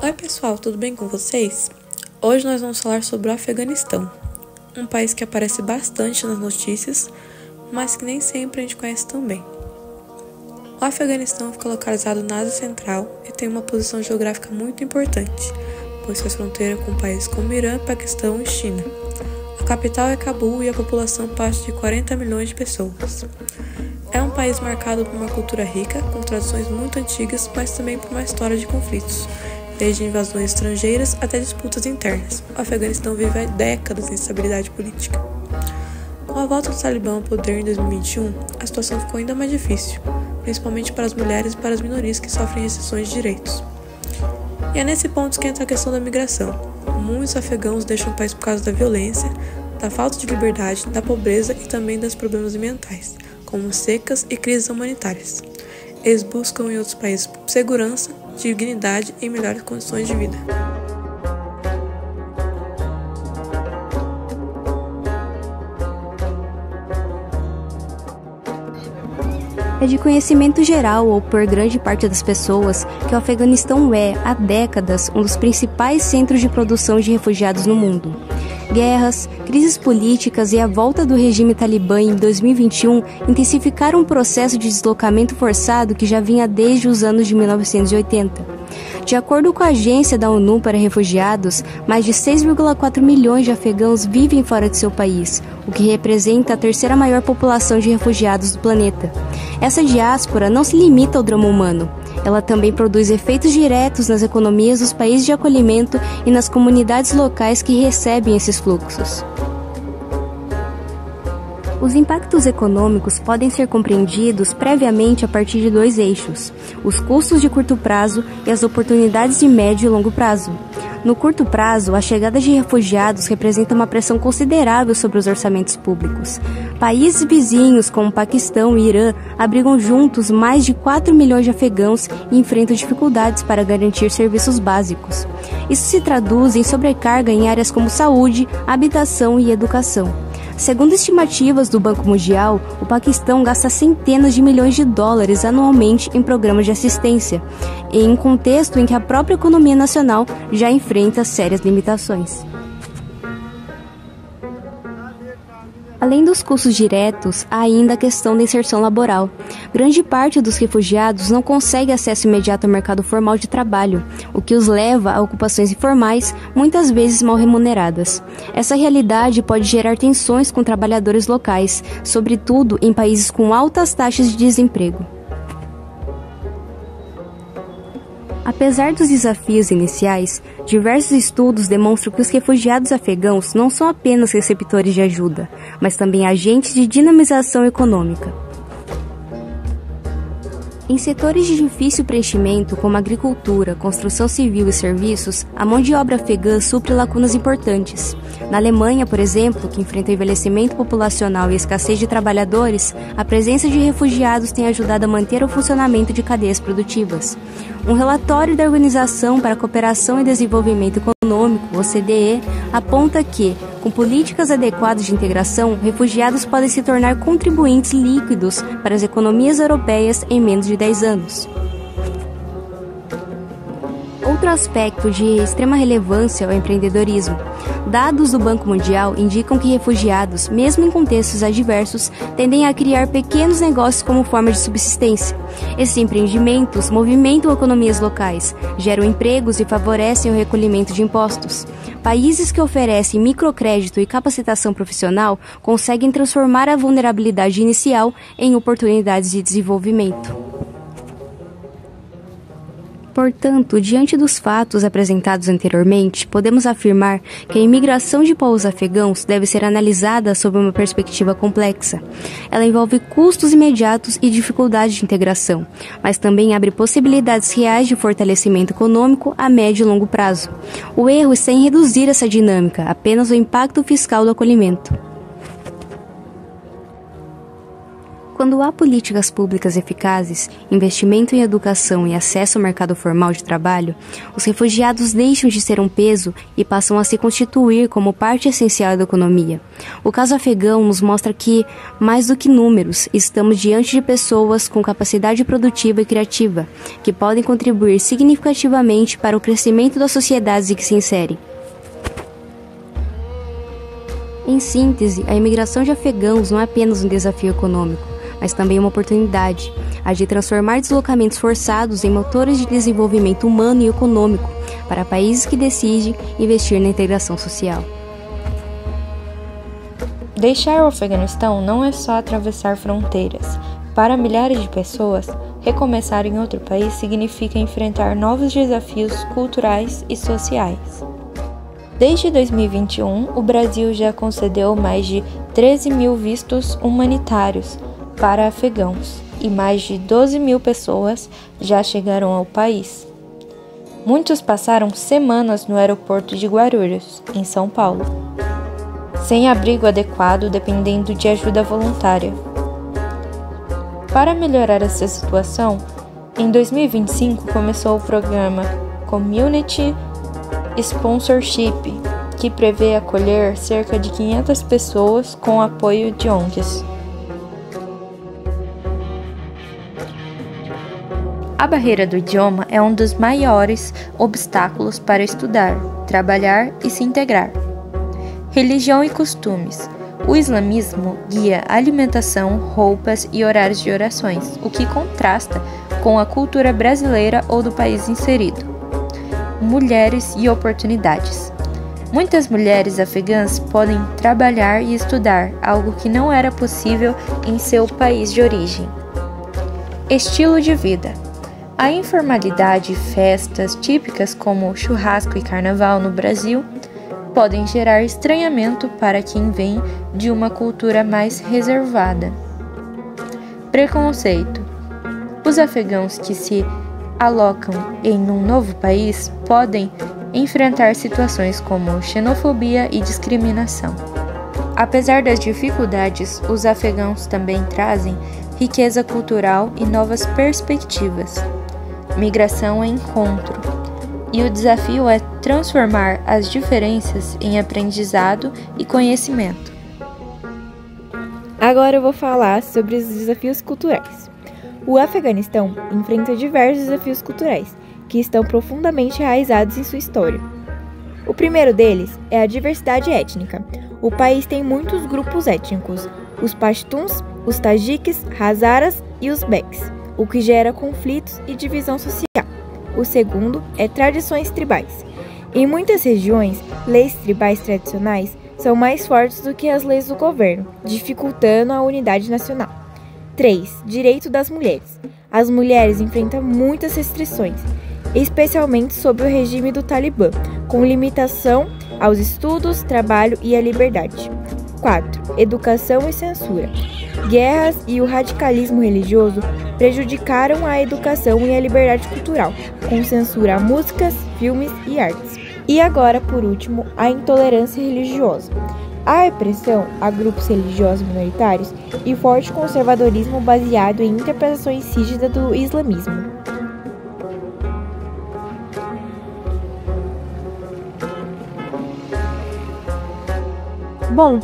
Oi pessoal, tudo bem com vocês? Hoje nós vamos falar sobre o Afeganistão, um país que aparece bastante nas notícias, mas que nem sempre a gente conhece tão bem. O Afeganistão fica localizado na Ásia Central e tem uma posição geográfica muito importante, pois faz fronteira com países como Irã, Paquistão e China. A capital é Cabul e a população passa de 40 milhões de pessoas. É um país marcado por uma cultura rica, com tradições muito antigas, mas também por uma história de conflitos, desde invasões estrangeiras até disputas internas. O Afeganistão vive há décadas de instabilidade política. Com a volta do Talibã ao poder em 2021, a situação ficou ainda mais difícil, principalmente para as mulheres e para as minorias que sofrem restrições de direitos. E é nesse ponto que entra a questão da migração. Muitos afegãos deixam o país por causa da violência, da falta de liberdade, da pobreza e também dos problemas ambientais, como secas e crises humanitárias. Eles buscam em outros países segurança, dignidade e melhores condições de vida. É de conhecimento geral, ou por grande parte das pessoas, que o Afeganistão é, há décadas, um dos principais centros de produção de refugiados no mundo. Guerras, crises políticas e a volta do regime talibã em 2021 intensificaram um processo de deslocamento forçado que já vinha desde os anos de 1980. De acordo com a Agência da ONU para Refugiados, mais de 6,4 milhões de afegãos vivem fora de seu país, o que representa a terceira maior população de refugiados do planeta. Essa diáspora não se limita ao drama humano. Ela também produz efeitos diretos nas economias dos países de acolhimento e nas comunidades locais que recebem esses fluxos. Os impactos econômicos podem ser compreendidos previamente a partir de dois eixos: os custos de curto prazo e as oportunidades de médio e longo prazo. No curto prazo, a chegada de refugiados representa uma pressão considerável sobre os orçamentos públicos. Países vizinhos, como Paquistão e Irã, abrigam juntos mais de 4 milhões de afegãos e enfrentam dificuldades para garantir serviços básicos. Isso se traduz em sobrecarga em áreas como saúde, habitação e educação. Segundo estimativas do Banco Mundial, o Paquistão gasta centenas de milhões de dólares anualmente em programas de assistência, em um contexto em que a própria economia nacional já enfrenta sérias limitações. Além dos custos diretos, há ainda a questão da inserção laboral. Grande parte dos refugiados não consegue acesso imediato ao mercado formal de trabalho, o que os leva a ocupações informais, muitas vezes mal remuneradas. Essa realidade pode gerar tensões com trabalhadores locais, sobretudo em países com altas taxas de desemprego. Apesar dos desafios iniciais, diversos estudos demonstram que os refugiados afegãos não são apenas receptores de ajuda, mas também agentes de dinamização econômica. Em setores de difícil preenchimento, como agricultura, construção civil e serviços, a mão de obra afegã supre lacunas importantes. Na Alemanha, por exemplo, que enfrenta envelhecimento populacional e escassez de trabalhadores, a presença de refugiados tem ajudado a manter o funcionamento de cadeias produtivas. Um relatório da Organização para a Cooperação e Desenvolvimento Econômico, OCDE, aponta que, com políticas adequadas de integração, refugiados podem se tornar contribuintes líquidos para as economias europeias em menos de 10 anos. Outro aspecto de extrema relevância é o empreendedorismo. Dados do Banco Mundial indicam que refugiados, mesmo em contextos adversos, tendem a criar pequenos negócios como forma de subsistência. Esses empreendimentos movimentam economias locais, geram empregos e favorecem o recolhimento de impostos. Países que oferecem microcrédito e capacitação profissional conseguem transformar a vulnerabilidade inicial em oportunidades de desenvolvimento. Portanto, diante dos fatos apresentados anteriormente, podemos afirmar que a imigração de povos afegãos deve ser analisada sob uma perspectiva complexa. Ela envolve custos imediatos e dificuldades de integração, mas também abre possibilidades reais de fortalecimento econômico a médio e longo prazo. O erro está em reduzir essa dinâmica apenas ao impacto fiscal do acolhimento. Quando há políticas públicas eficazes, investimento em educação e acesso ao mercado formal de trabalho, os refugiados deixam de ser um peso e passam a se constituir como parte essencial da economia. O caso afegão nos mostra que, mais do que números, estamos diante de pessoas com capacidade produtiva e criativa, que podem contribuir significativamente para o crescimento das sociedades em que se inserem. Em síntese, a imigração de afegãos não é apenas um desafio econômico, mas também uma oportunidade, a de transformar deslocamentos forçados em motores de desenvolvimento humano e econômico para países que decidem investir na integração social. Deixar o Afeganistão não é só atravessar fronteiras. Para milhares de pessoas, recomeçar em outro país significa enfrentar novos desafios culturais e sociais. Desde 2021, o Brasil já concedeu mais de 13 mil vistos humanitários para afegãos e mais de 12 mil pessoas já chegaram ao país. Muitos passaram semanas no aeroporto de Guarulhos, em São Paulo, sem abrigo adequado, dependendo de ajuda voluntária. Para melhorar essa situação, em 2025 começou o programa Community Sponsorship, que prevê acolher cerca de 500 pessoas com apoio de ONGs. A barreira do idioma é um dos maiores obstáculos para estudar, trabalhar e se integrar. Religião e costumes. O islamismo guia alimentação, roupas e horários de orações, o que contrasta com a cultura brasileira ou do país inserido. Mulheres e oportunidades. Muitas mulheres afegãs podem trabalhar e estudar, algo que não era possível em seu país de origem. Estilo de vida. A informalidade e festas típicas como churrasco e carnaval no Brasil podem gerar estranhamento para quem vem de uma cultura mais reservada. Preconceito. Os afegãos que se alocam em um novo país podem enfrentar situações como xenofobia e discriminação. Apesar das dificuldades, os afegãos também trazem riqueza cultural e novas perspectivas. Migração é encontro, e o desafio é transformar as diferenças em aprendizado e conhecimento. Agora eu vou falar sobre os desafios culturais. O Afeganistão enfrenta diversos desafios culturais que estão profundamente enraizados em sua história. O primeiro deles é a diversidade étnica. O país tem muitos grupos étnicos, os pashtuns, os tajiques, hazaras e os uzbeques, o que gera conflitos e divisão social. O segundo é tradições tribais. Em muitas regiões, leis tribais tradicionais são mais fortes do que as leis do governo, dificultando a unidade nacional. 3. Direito das mulheres. As mulheres enfrentam muitas restrições, especialmente sob o regime do Talibã, com limitação aos estudos, trabalho e à liberdade. 4. Educação e censura. Guerras e o radicalismo religioso prejudicaram a educação e a liberdade cultural, com censura a músicas, filmes e artes. E agora, por último, a intolerância religiosa. A repressão a grupos religiosos minoritários e forte conservadorismo baseado em interpretações rígidas do islamismo. Bom,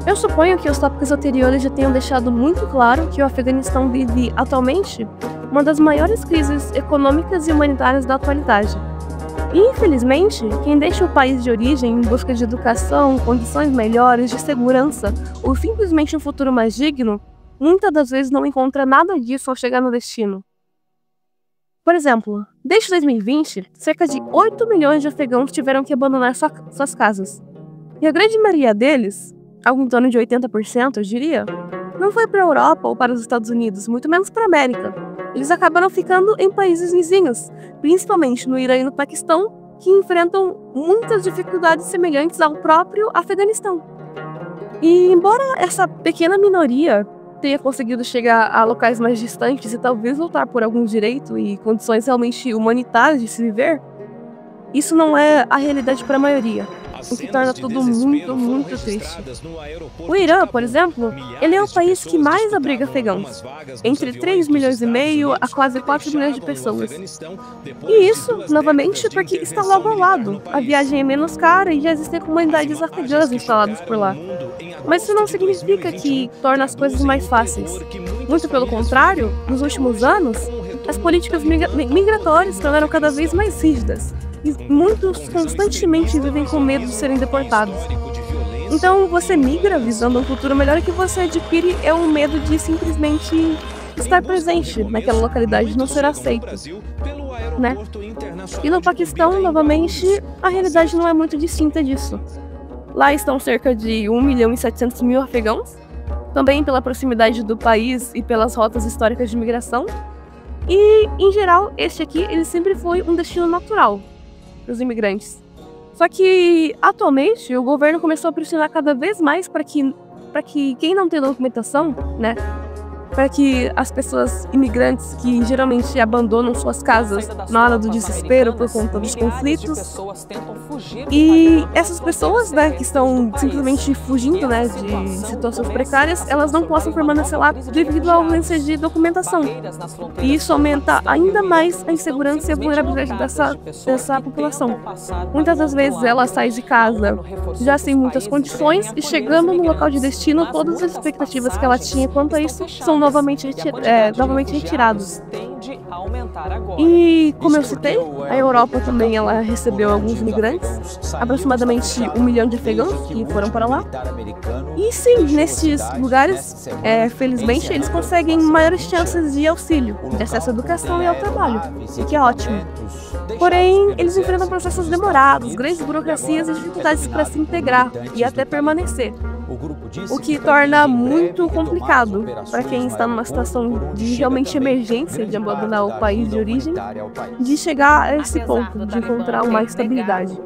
eu suponho que os tópicos anteriores já tenham deixado muito claro que o Afeganistão vive atualmente uma das maiores crises econômicas e humanitárias da atualidade. E, infelizmente, quem deixa o país de origem em busca de educação, condições melhores, de segurança ou simplesmente um futuro mais digno, muitas das vezes não encontra nada disso ao chegar no destino. Por exemplo, desde 2020, cerca de 8 milhões de afegãos tiveram que abandonar suas casas. E a grande maioria deles, algo em torno de 80%, eu diria, não foi para a Europa ou para os Estados Unidos, muito menos para a América, eles acabaram ficando em países vizinhos, principalmente no Irã e no Paquistão, que enfrentam muitas dificuldades semelhantes ao próprio Afeganistão. E embora essa pequena minoria tenha conseguido chegar a locais mais distantes e talvez lutar por algum direito e condições realmente humanitárias de se viver, isso não é a realidade para a maioria, o que torna tudo muito, muito triste. O Irã, por exemplo, ele é o país que mais abriga afegãos, entre 3,5 milhões a quase 4 milhões de pessoas. E isso, novamente, porque está logo ao lado. A viagem é menos cara e já existem comunidades afegãs instaladas por lá. Mas isso não significa que torna as coisas mais fáceis. Muito pelo contrário, nos últimos anos, as políticas migratórias se tornaram cada vez mais rígidas. E muitos constantemente vivem com medo de serem deportados. Então você migra visando um futuro melhor, e que você adquire é um medo de simplesmente estar presente naquela localidade e não ser aceito, né? E no Paquistão, novamente, a realidade não é muito distinta disso. Lá estão cerca de 1.700.000 afegãos, também pela proximidade do país e pelas rotas históricas de migração. E, em geral, este aqui ele sempre foi um destino natural para os imigrantes. Só que, atualmente, o governo começou a pressionar cada vez mais para que quem não tem documentação, né, para que as pessoas imigrantes que geralmente abandonam suas casas na hora do desespero por conta dos conflitos, e essas pessoas, né, que estão simplesmente fugindo, né, de situações precárias, elas não possam permanecer lá devido à ausência de documentação. E isso aumenta ainda mais a insegurança e a vulnerabilidade dessa população. Muitas das vezes ela sai de casa já sem muitas condições, e chegando no local de destino, todas as expectativas que ela tinha quanto a isso são novamente retirados. E, como eu citei, a Europa também ela recebeu alguns migrantes, aproximadamente 1 milhão de afegãos que foram para lá. E sim, nesses lugares, felizmente, eles conseguem maiores chances de auxílio, de acesso à educação e ao trabalho, o que é ótimo. Porém, eles enfrentam processos demorados, grandes burocracias e dificuldades para se integrar e até permanecer, o que torna muito complicado para quem está numa situação de realmente emergência, de abandonar o país de origem, de chegar a esse ponto, de encontrar uma estabilidade.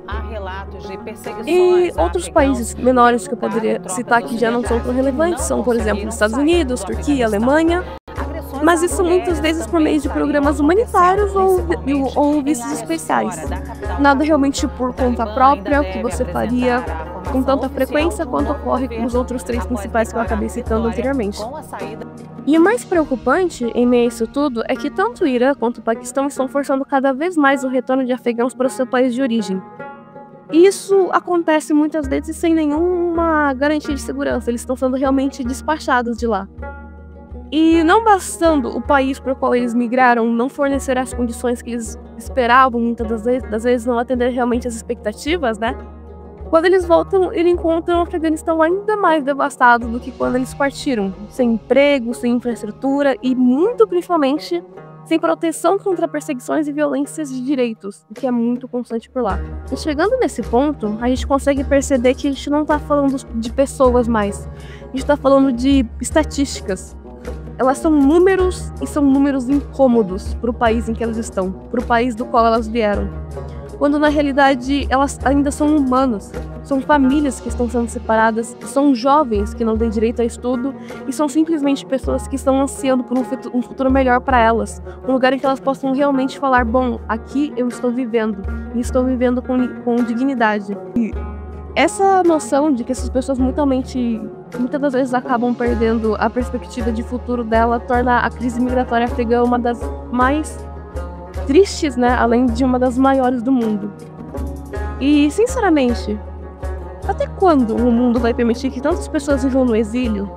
E outros países menores que eu poderia citar que já não são tão relevantes são, por exemplo, os Estados Unidos, Turquia, Alemanha, mas isso muitas vezes por meio de programas humanitários ou vistos especiais. Nada realmente por conta própria, o que você faria com tanta frequência quanto ocorre com os outros 3 principais que eu acabei citando anteriormente. E o mais preocupante em meio a isso tudo é que tanto o Irã quanto o Paquistão estão forçando cada vez mais o retorno de afegãos para o seu país de origem. E isso acontece muitas vezes sem nenhuma garantia de segurança, eles estão sendo realmente despachados de lá. E não bastando o país para o qual eles migraram não fornecer as condições que eles esperavam, muitas das vezes não atender realmente as expectativas, né? Quando eles voltam, eles encontram o Afeganistão ainda mais devastado do que quando eles partiram, sem emprego, sem infraestrutura e, muito principalmente, sem proteção contra perseguições e violências de direitos, o que é muito constante por lá. E chegando nesse ponto, a gente consegue perceber que a gente não está falando de pessoas mais, a gente está falando de estatísticas. Elas são números, e são números incômodos para o país em que elas estão, para o país do qual elas vieram. Quando na realidade elas ainda são humanos, são famílias que estão sendo separadas, são jovens que não têm direito a estudo e são simplesmente pessoas que estão ansiando por um futuro melhor para elas, um lugar em que elas possam realmente falar, bom, aqui eu estou vivendo, e estou vivendo com dignidade. E essa noção de que essas pessoas muitas das vezes acabam perdendo a perspectiva de futuro dela torna a crise migratória afegã uma das mais tristes, né? Além de uma das maiores do mundo. E, sinceramente, até quando o mundo vai permitir que tantas pessoas vivam no exílio,